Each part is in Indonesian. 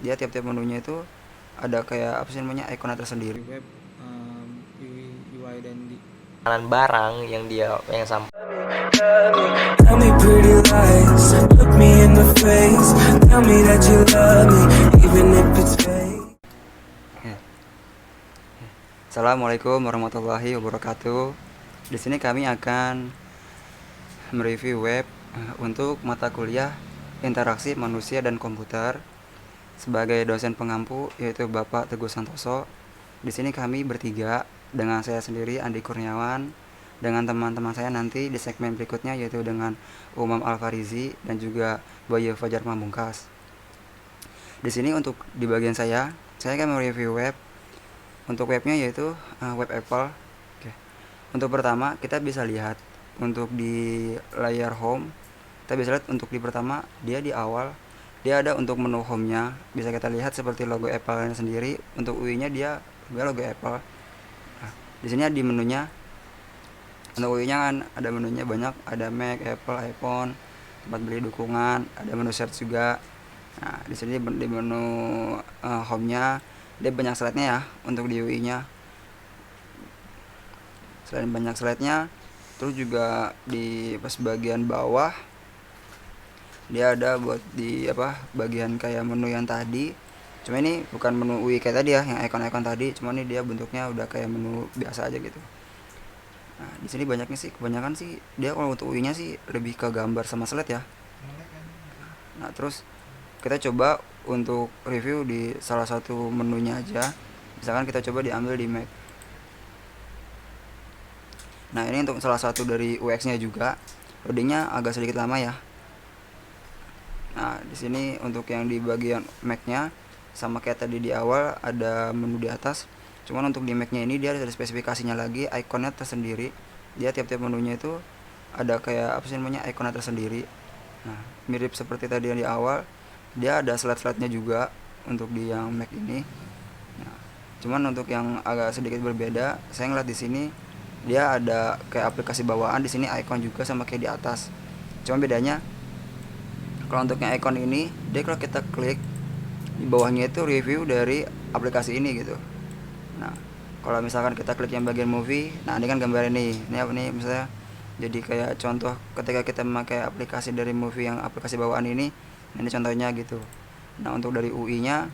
dia tiap-tiap menunya itu ada kayak apa sih namanya, ikonnya tersendiri. Web UI dan di barang yang dia yang sampai. Tell me pretty lies, look me in the face. Tell me that you love me, even if it's fake. Assalamualaikum warahmatullahi wabarakatuh. Di sini kami akan mereview web untuk mata kuliah interaksi manusia dan komputer sebagai dosen pengampu yaitu Bapak Teguh Santoso. Di sini kami bertiga dengan saya sendiri Andi Kurniawan, dengan teman-teman saya nanti di segmen berikutnya yaitu dengan Umam Alfarizi dan juga Bayu Fajar Pamungkas. Di sini untuk di bagian saya akan mereview web. Untuk webnya yaitu web Apple. Oke. Untuk pertama kita bisa lihat untuk di layar home, kita bisa lihat untuk di pertama dia di awal dia ada untuk menu home-nya, bisa kita lihat seperti logo Apple-nya sendiri. Untuk UI-nya dia logo Apple. Nah, di sini di menunya, untuk UI-nya kan ada menunya banyak, ada Mac, Apple, iPhone, tempat beli dukungan, ada menu search juga. Nah, di sini di menu home-nya dia banyak slide-nya ya untuk di UI-nya. Selain banyak slide-nya, terus juga di pas bagian bawah dia ada buat di bagian kayak menu yang tadi. Cuma ini bukan menu UI kayak tadi ya, yang ikon-ikon tadi. Cuma ini dia bentuknya udah kayak menu biasa aja gitu. Nah, di sini banyaknya sih, kebanyakan sih dia kalau untuk UI-nya sih lebih ke gambar sama slide ya. Nah, terus kita coba untuk review di salah satu menunya aja. Misalkan kita coba diambil di Mac. Nah, ini untuk salah satu dari UX-nya juga. Loadingnya agak sedikit lama ya. Nah, di sini untuk yang di bagian Mac-nya sama kayak tadi di awal ada menu di atas. Cuman untuk di Mac-nya ini dia ada spesifikasinya lagi, ikonnya tersendiri. Dia tiap-tiap menunya itu ada kayak apa sih namanya, ikonnya tersendiri. Nah, mirip seperti tadi yang di awal, dia ada slide-slide-nya juga untuk di yang Mac ini. Nah, cuman untuk yang agak sedikit berbeda, saya ngeliat di sini dia ada kayak aplikasi bawaan, di sini icon juga sama kayak di atas. Cuma bedanya kalau untuk yang icon ini, dia kalau kita klik di bawahnya itu review dari aplikasi ini gitu. Nah, kalau misalkan kita klik yang bagian movie, nah ini kan gambar ini apa nih, misalnya jadi kayak contoh ketika kita memakai aplikasi dari movie yang aplikasi bawaan ini. Nah, ini contohnya gitu. Nah, untuk dari UI-nya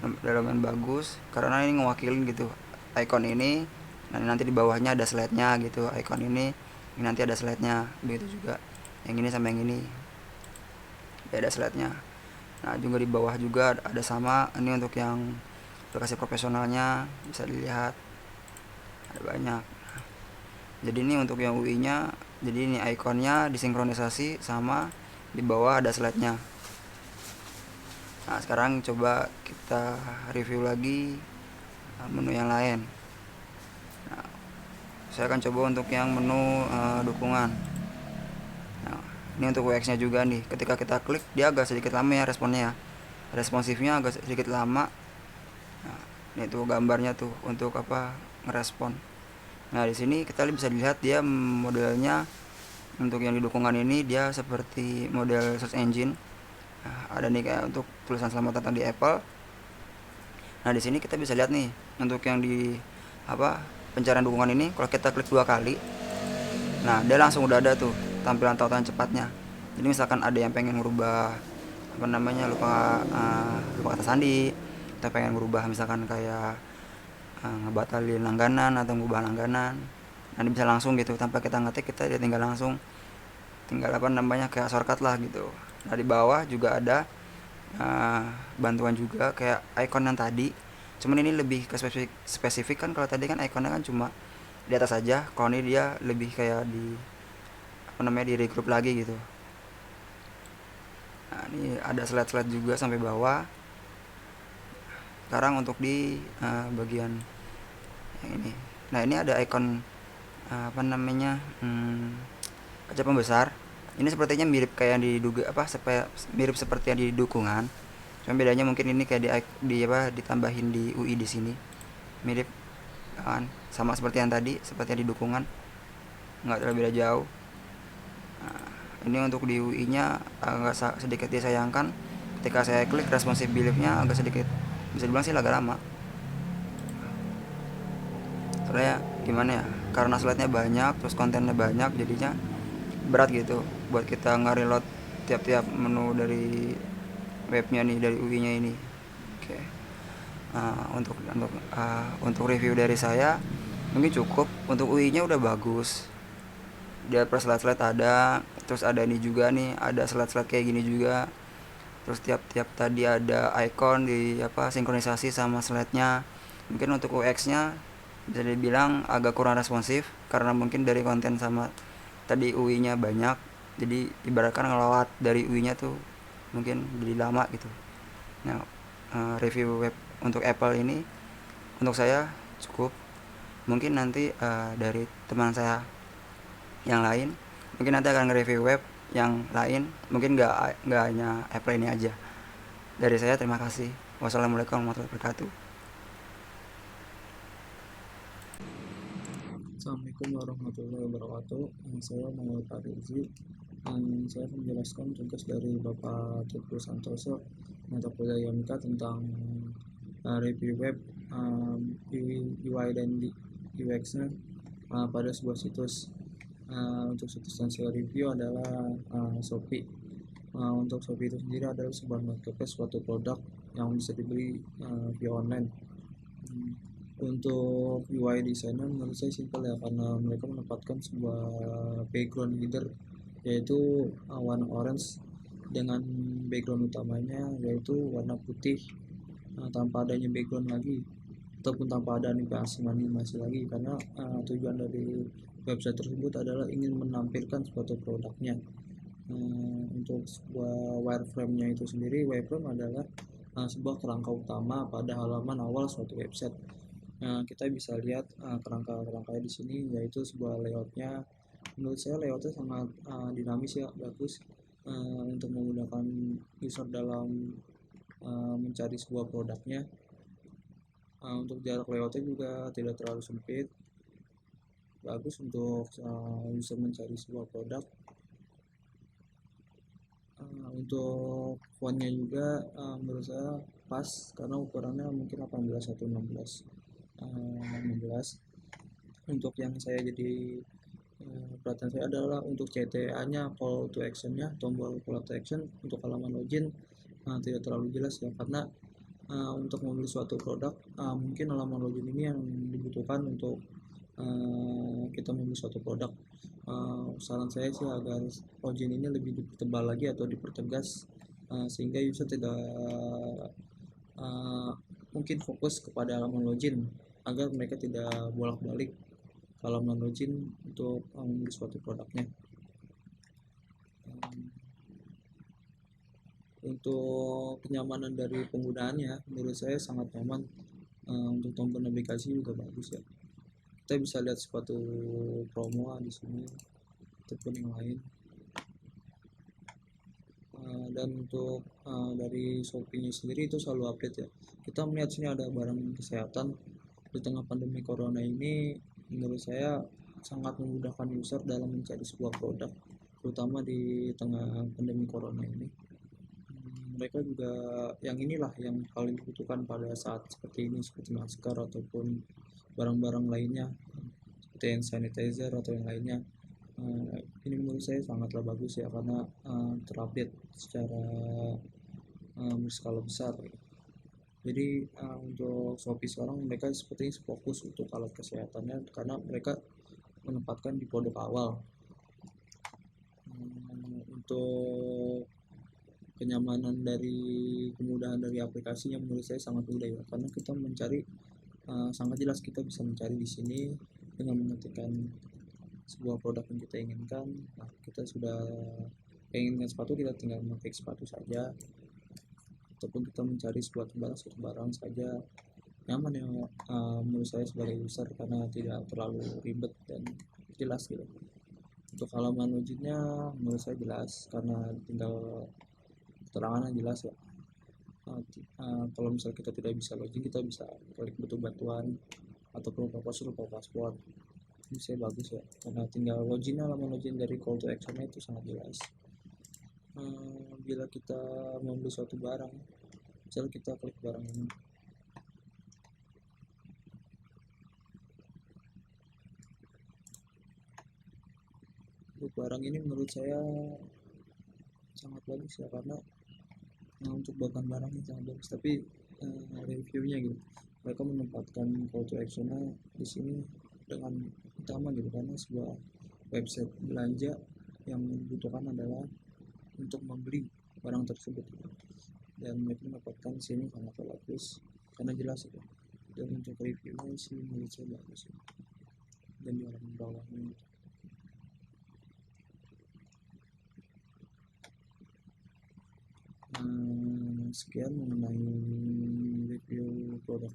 lumayan bagus karena ini ngewakilin gitu icon ini. Nah, nanti di bawahnya ada slide-nya gitu. Icon ini nanti ada slide-nya. Begitu juga yang ini sama yang ini. Ya, ada slide-nya. Nah, juga di bawah juga ada sama. Ini untuk yang aplikasi profesionalnya bisa dilihat. Ada banyak. Jadi ini untuk yang UI-nya, jadi ini ikonnya disinkronisasi sama di bawah ada slide-nya. Nah, sekarang coba kita review lagi menu yang lain. Nah, saya akan coba untuk yang menu dukungan. Nah, ini untuk UX-nya juga nih. Ketika kita klik, dia agak sedikit lama ya responnya ya. Responsifnya agak sedikit lama. Nah, ini tuh gambarnya tuh untuk ngerespon. Nah, di sini kita bisa lihat dia modelnya untuk yang di dukungan ini dia seperti model search engine. Nah, ada nih kayak untuk tulisan selamat datang di Apple. Nah, di sini kita bisa lihat nih untuk yang di pencarian dukungan ini, kalau kita klik 2 kali, nah dia langsung udah ada tuh tampilan tautan cepatnya. Jadi misalkan ada yang pengen merubah lupa kata sandi, atau pengen merubah misalkan kayak ngebatalin langganan atau ngubah langganan, nanti bisa langsung gitu tanpa kita ngetik, dia tinggal langsung kayak shortcut lah gitu. Nah, di bawah juga ada bantuan juga kayak icon yang tadi, cuman ini lebih ke spesifik kan. Kalau tadi kan ikonnya kan cuma di atas saja, kalau ini dia lebih kayak di di regroup lagi gitu. Nah, ini ada slide-slide juga sampai bawah. Sekarang untuk di bagian yang ini, nah ini ada ikon kaca pembesar. Ini sepertinya mirip kayak yang diduga mirip seperti yang di dukungan. Cuma bedanya mungkin ini kayak ditambahin di UI di sini. Mirip kan, sama seperti yang tadi, seperti yang di dukungan. Enggak terlalu beda jauh. Nah, ini untuk di UI-nya agak sedikit disayangkan ketika saya klik responsive beliefnya agak sedikit, bisa dibilang sih agak lama. Soalnya gimana ya, karena slide-nya banyak, terus kontennya banyak, jadinya berat gitu buat kita nge-reload tiap-tiap menu dari webnya nih, dari UI-nya ini. Oke. Untuk review dari saya mungkin cukup. Untuk UI-nya udah bagus, dia per slide-slide ada, terus ada ini juga nih, ada slide-slide kayak gini juga, terus tiap-tiap tadi ada icon di sinkronisasi sama slide-nya. Mungkin untuk UX-nya bisa dibilang agak kurang responsif karena mungkin dari konten sama tadi UI-nya banyak, jadi ibaratkan ngelawat dari UI-nya tuh mungkin jadi lama gitu. Nah, review web untuk Apple ini untuk saya cukup. Mungkin nanti dari teman saya yang lain mungkin nanti akan nge-review web yang lain, mungkin nggak hanya Apple ini aja. Dari saya terima kasih. Wassalamualaikum warahmatullahi wabarakatuh. Assalamualaikum warahmatullahi wabarakatuh. Saya Muhammad Farizi. Saya akan menjelaskan tugas dari Bapak Teguh Santoso, mata kuliah YMK tentang review web, UI dan UX-nya pada sebuah situs. Untuk situs yang saya review adalah Shopee. Untuk Shopee itu sendiri adalah sebuah marketplace suatu produk yang bisa dibeli via online. Untuk UI designer menurut saya simpel ya, karena mereka menempatkan sebuah background header yaitu warna orange dengan background utamanya yaitu warna putih, tanpa adanya background lagi ataupun tanpa ada animasi lagi, karena tujuan dari website tersebut adalah ingin menampilkan suatu produknya. Untuk sebuah wireframe-nya itu sendiri, wireframe adalah sebuah kerangka utama pada halaman awal suatu website. Kita bisa lihat kerangka-kerangkanya di sini, yaitu sebuah layoutnya. Menurut saya layoutnya sangat dinamis ya, bagus untuk memudahkan user dalam mencari sebuah produknya. Untuk jarak layoutnya juga tidak terlalu sempit, bagus untuk user mencari sebuah produk. Untuk fontnya juga menurut saya pas, karena ukurannya mungkin 18 atau 16. Untuk yang saya jadi perhatian saya adalah untuk CTA-nya, call to action-nya, tombol call to action untuk halaman login tidak terlalu jelas ya, karena untuk membeli suatu produk mungkin halaman login ini yang dibutuhkan untuk kita membeli suatu produk. Saran saya sih agar login ini lebih dipertebal lagi atau dipertegas sehingga user tidak mungkin fokus kepada halaman login, agar mereka tidak bolak-balik ke halaman login untuk membeli suatu produknya. Untuk kenyamanan dari penggunaannya menurut saya sangat nyaman. Untuk tombol navigasi juga bagus ya, kita bisa lihat suatu promo di sini ataupun yang lain. Dan untuk dari Shopee-nya sendiri itu selalu update ya. Kita melihat sini ada barang kesehatan. Di tengah pandemi corona ini menurut saya sangat memudahkan user dalam mencari sebuah produk, terutama di tengah pandemi corona ini. Mereka juga yang inilah yang paling dibutuhkan pada saat seperti ini, seperti masker ataupun barang-barang lainnya seperti hand sanitizer atau yang lainnya. Ini menurut saya sangatlah bagus ya, karena terupdate secara berskala besar. Jadi untuk Shopee sekarang mereka sepertinya fokus untuk alat kesehatannya, karena mereka menempatkan di produk awal. Untuk kenyamanan dari kemudahan dari aplikasinya menurut saya sangat mudah ya, karena kita mencari sangat jelas, kita bisa mencari di sini dengan mengetikkan sebuah produk yang kita inginkan. Nah, kita sudah inginkan sepatu, kita tinggal mengetik sepatu saja, ataupun kita mencari sebuah barang saja. Nyaman ya menurut saya sebagai user, karena tidak terlalu ribet dan jelas gitu. Untuk halaman loginnya menurut saya jelas, karena tinggal keterangannya jelas ya. Kalau misalnya kita tidak bisa login, kita bisa klik butuh bantuan ataupun lupa password. Ini saya bagus ya, karena tinggal login, halaman login dari call to action itu sangat jelas. bila kita membeli suatu barang, misalnya kita klik barang ini, untuk barang ini menurut saya sangat bagus ya, karena untuk bahkan barangnya sangat bagus, tapi reviewnya gitu, mereka menempatkan call to actionnya di sini dengan utama gitu, karena sebuah website belanja yang membutuhkan adalah untuk membeli barang tersebut, dan mereka mendapatkan sini sangat bagus karena jelas itu. Dan untuk reviewnya sih menurut saya bagus ya. Dan di halaman bawahnya gitu. Sekian mengenai review produk,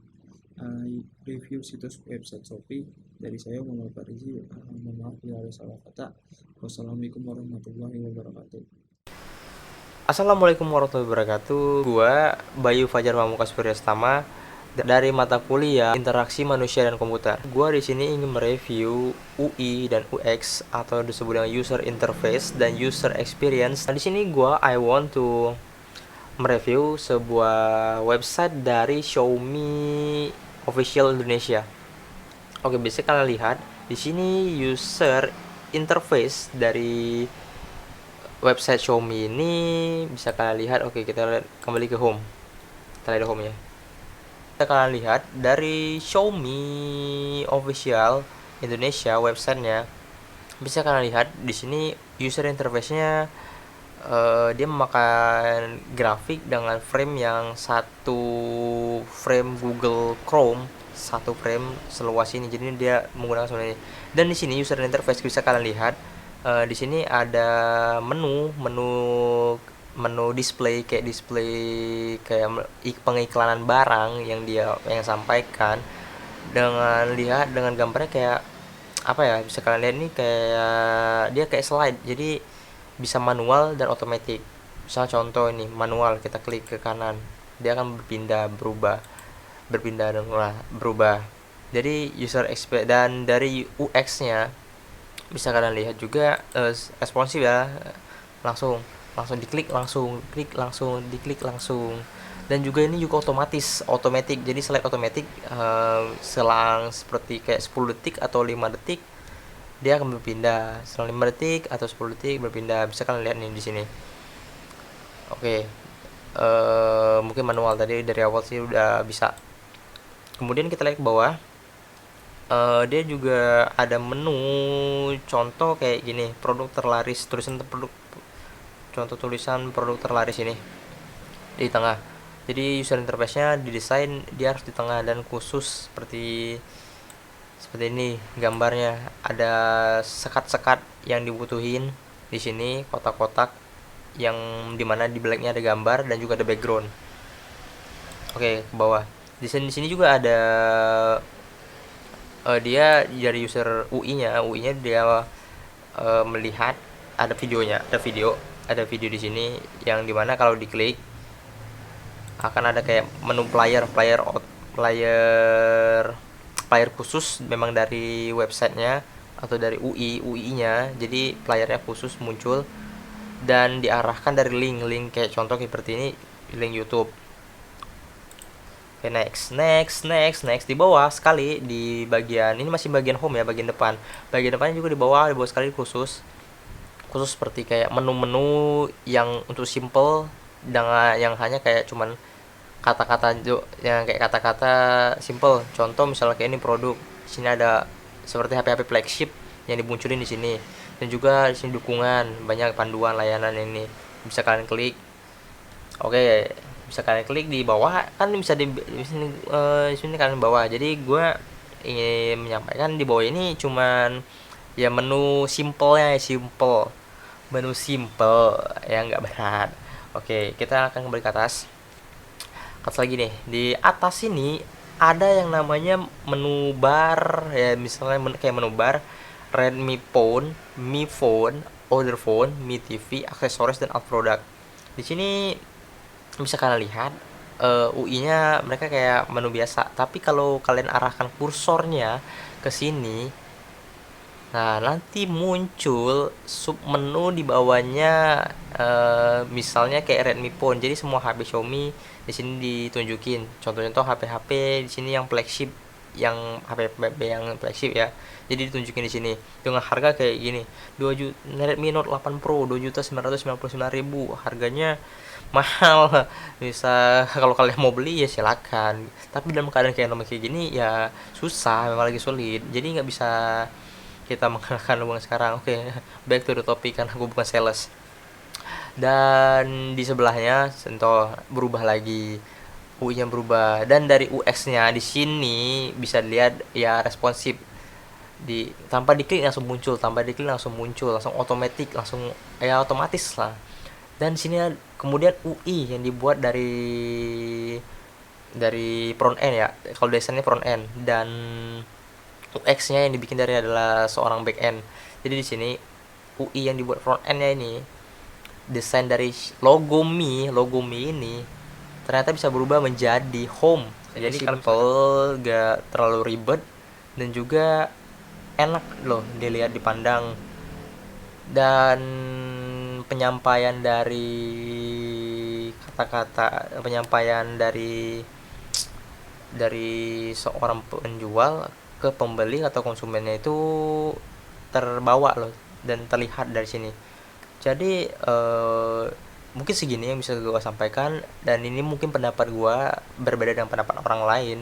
review situs website Shopee dari saya, Muhammad Farizi. Mohon maaf bila ada salah kata. Wassalamualaikum warahmatullahi wabarakatuh. Assalamualaikum warahmatullahi wabarakatuh. Gua Bayu Fajar Pamungkas Priastama dari mata kuliah Interaksi Manusia dan Komputer. Gua di sini ingin mereview UI dan UX atau disebut dengan User Interface dan User Experience. Nah, di sini I want to mereview sebuah website dari Xiaomi Official Indonesia. Oke, bisa kalian lihat di sini user interface dari website Xiaomi ini bisa kalian lihat. Oke, kita lihat, kembali ke home. Kita lihat home ya. Bisa kalian lihat dari Xiaomi Official Indonesia websitenya. Bisa kalian lihat di sini user interface-nya dia memakai grafik dengan frame yang satu frame Google Chrome, satu frame seluas ini. Jadi dia menggunakan seperti ini. Dan di sini user interface bisa kalian lihat di sini ada menu display kayak pengiklanan barang yang yang sampaikan, dengan gambarnya kayak apa ya, bisa kalian lihat ini kayak dia kayak slide, jadi bisa manual dan otomatis. Misal contoh ini manual, kita klik ke kanan dia akan berpindah dan berubah. Jadi user experience dan dari UX nya bisa kalian lihat juga responsif ya, langsung diklik langsung diklik langsung. Dan juga ini juga otomatis, jadi slide otomatis, selang seperti kayak 10 detik atau 5 detik dia akan berpindah, selang 5 detik atau 10 detik berpindah. Bisa kalian lihat nih di sini. Oke, mungkin manual tadi dari awal sih udah bisa. Kemudian kita lihat ke bawah, dia juga ada menu contoh kayak gini, produk terlaris, tulisan produk terlaris ini di tengah. Jadi user interface-nya didesain dia harus di tengah dan khusus seperti ini gambarnya. Ada sekat-sekat yang dibutuhin di sini, kotak-kotak yang dimana di belakangnya ada gambar dan juga ada background. Oke, ke bawah. Di sini juga ada dia dari user UI-nya dia melihat ada videonya, ada video di sini yang dimana kalau diklik akan ada kayak menu player khusus memang dari websitenya atau dari UI-nya. Jadi playernya khusus muncul dan diarahkan dari link kayak contoh seperti ini, link YouTube. Oke, next. Di bawah sekali di bagian ini masih bagian home ya, bagian depannya juga di bawah sekali khusus seperti kayak menu-menu yang untuk simple dengan yang hanya kayak cuman kata-kata yang kayak kata-kata simple. Contoh misalnya kayak ini produk, di sini ada seperti HP flagship yang dimunculin di sini, dan juga di sini dukungan, banyak panduan layanan ini bisa kalian klik. Oke, bisa kalian klik di bawah kan bisa di sini kalian bawah. Jadi gue ingin menyampaikan di bawah ini cuman ya menu simple yang nggak berat. Oke, kita akan kembali ke atas lagi nih. Di atas ini ada yang namanya menu bar ya, misalnya kayak menu bar Redmi Phone, Mi Phone, Other Phone, Mi TV, aksesoris dan alt product. Di sini bisa kalian lihat UI-nya mereka kayak menu biasa, tapi kalau kalian arahkan kursornya ke sini Nah, nanti muncul sub menu di bawahnya, misalnya kayak Redmi Phone. Jadi semua HP Xiaomi di sini ditunjukin. Contoh-contoh HP-HP di sini yang flagship, yang HP yang flagship ya. Jadi ditunjukin di sini dengan harga kayak gini. 2 juta Redmi Note 8 Pro 2.999.000. Harganya mahal. Bisa kalau kalian mau beli ya silakan. Tapi dalam keadaan kayak gini ya susah, memang lagi sulit. Jadi nggak bisa kita mengenakan uang sekarang. Oke, back to the topic karena gue bukan sales. Dan di sebelahnya contoh berubah lagi, UI-nya berubah, dan dari UX-nya di sini bisa dilihat ya responsif. Tanpa diklik langsung muncul, langsung otomatis lah. Dan di sini kemudian UI yang dibuat dari front end ya. Kalau desainnya front end, dan UX-nya yang dibikin dari adalah seorang back end. Jadi di sini UI yang dibuat front end-nya ini, desain dari logo Mi ini ternyata bisa berubah menjadi home. Jadi simple, gak terlalu ribet, dan juga enak loh dilihat, dipandang. Dan penyampaian dari kata-kata, dari seorang penjual ke pembeli atau konsumennya itu terbawa loh dan terlihat dari sini. Jadi mungkin segini yang bisa gue sampaikan, dan ini mungkin pendapat gue berbeda dengan pendapat orang lain.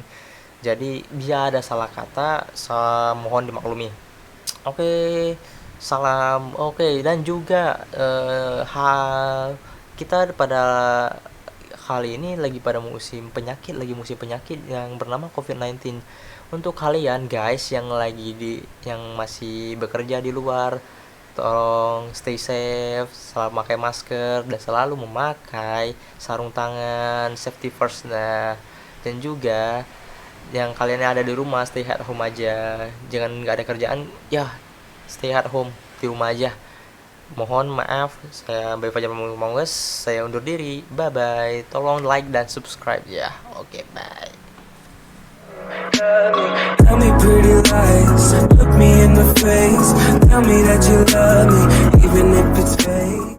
Jadi bila ada salah kata, mohon dimaklumi. Oke, salam. Oke, dan juga kita pada kali ini lagi musim penyakit yang bernama COVID-19. Untuk kalian guys yang masih bekerja di luar, tolong stay safe, selalu memakai masker dan selalu memakai sarung tangan, safety first. Nah, dan juga yang kalian yang ada di rumah, stay at home aja. Jangan nggak ada kerjaan, ya stay at home, di rumah aja. Mohon maaf, saya Bayu Fajar Pamungkas, saya undur diri. Bye bye. Tolong like dan subscribe ya. Oke, bye. Tell me pretty lies, look me in the face. Tell me that you love me, even if it's fake.